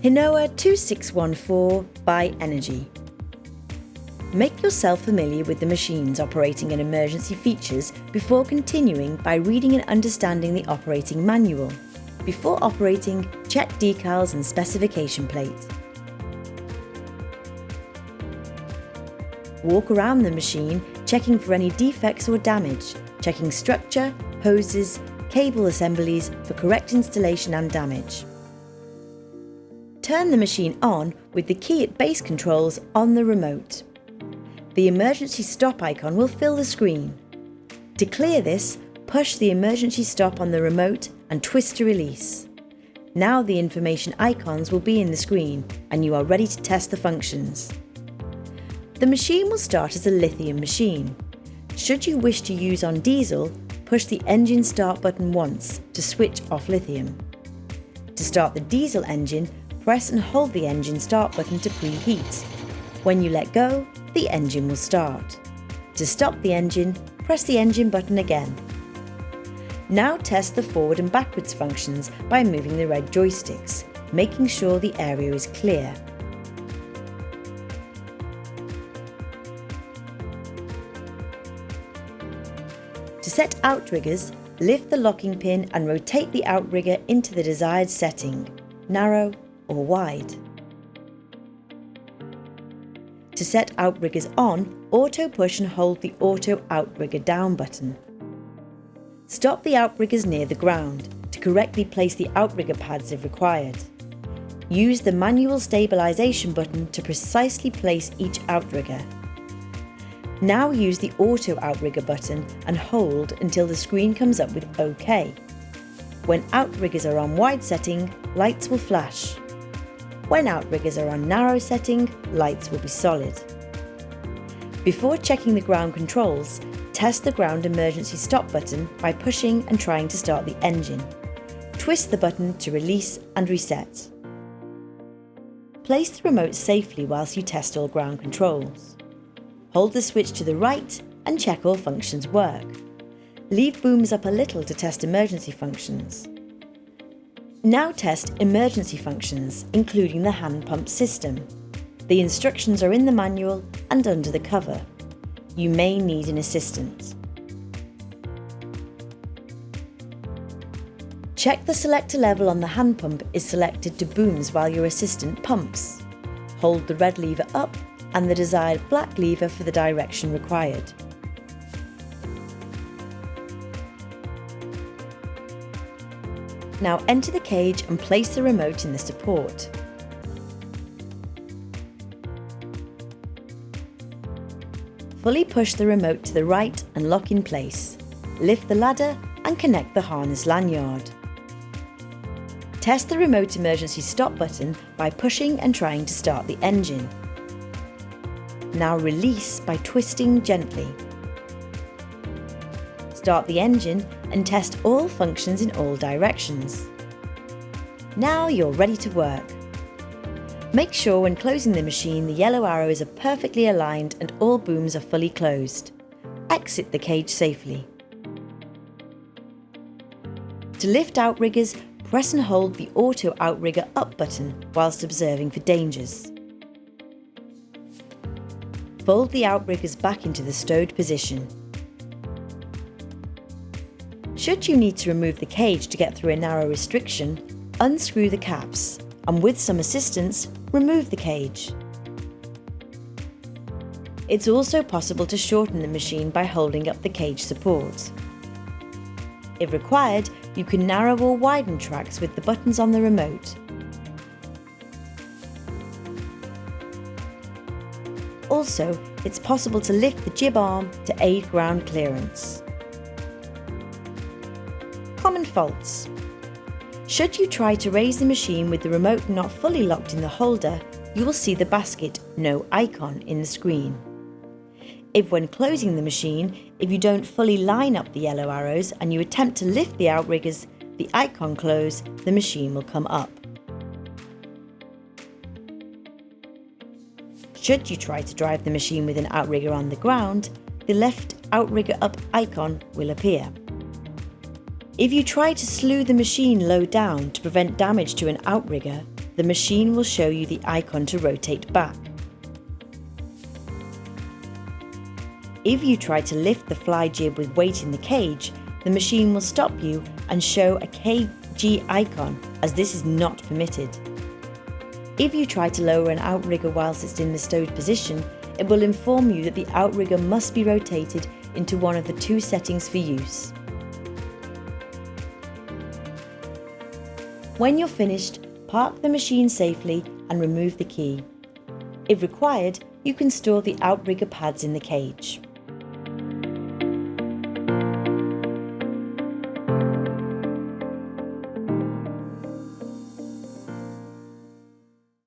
Hinowa 2614 by Energy. Make yourself familiar with the machines operating and emergency features before continuing by reading and understanding the operating manual. Before operating, check decals and specification plate. Walk around the machine, checking for any defects or damage, checking structure, hoses, cable assemblies for correct installation and damage. Turn the machine on with the key at base controls on the remote. The emergency stop icon will fill the screen. To clear this, push the emergency stop on the remote and twist to release. Now the information icons will be in the screen and you are ready to test the functions. The machine will start as a lithium machine. Should you wish to use on diesel, push the engine start button once to switch off lithium. To start the diesel engine, press and hold the engine start button to preheat. When you let go, the engine will start. To stop the engine, press the engine button again. Now test the forward and backwards functions by moving the red joysticks, making sure the area is clear. To set outriggers, lift the locking pin and rotate the outrigger into the desired setting, narrow or wide. To set outriggers on, auto push and hold the auto outrigger down button. Stop the outriggers near the ground to correctly place the outrigger pads if required. Use the manual stabilisation button to precisely place each outrigger. Now use the auto outrigger button and hold until the screen comes up with OK. When outriggers are on wide setting, lights will flash. When outriggers are on narrow setting, lights will be solid. Before checking the ground controls, test the ground emergency stop button by pushing and trying to start the engine. Twist the button to release and reset. Place the remote safely whilst you test all ground controls. Hold the switch to the right and check all functions work. Leave booms up a little to test emergency functions. Now test emergency functions, including the hand pump system. The instructions are in the manual and under the cover. You may need an assistant. Check the selector level on the hand pump is selected to booms while your assistant pumps. Hold the red lever up and the desired black lever for the direction required. Now enter the cage and place the remote in the support. Fully push the remote to the right and lock in place. Lift the ladder and connect the harness lanyard. Test the remote emergency stop button by pushing and trying to start the engine. Now release by twisting gently. Start the engine and test all functions in all directions. Now you're ready to work. Make sure when closing the machine the yellow arrows are perfectly aligned and all booms are fully closed. Exit the cage safely. To lift outriggers, press and hold the auto outrigger up button whilst observing for dangers. Fold the outriggers back into the stowed position. Should you need to remove the cage to get through a narrow restriction, unscrew the caps and with some assistance, remove the cage. It's also possible to shorten the machine by holding up the cage support. If required, you can narrow or widen tracks with the buttons on the remote. Also, it's possible to lift the jib arm to aid ground clearance. Common faults. Should you try to raise the machine with the remote not fully locked in the holder, you will see the basket "No icon" in the screen. If when closing the machine, if you don't fully line up the yellow arrows and you attempt to lift the outriggers, the icon close, the machine will come up. Should you try to drive the machine with an outrigger on the ground, the left outrigger up icon will appear. If you try to slew the machine low down to prevent damage to an outrigger, the machine will show you the icon to rotate back. If you try to lift the fly jib with weight in the cage, the machine will stop you and show a kg icon, as this is not permitted. If you try to lower an outrigger whilst it's in the stowed position, it will inform you that the outrigger must be rotated into one of the two settings for use. When you're finished, park the machine safely and remove the key. If required, you can store the outrigger pads in the cage.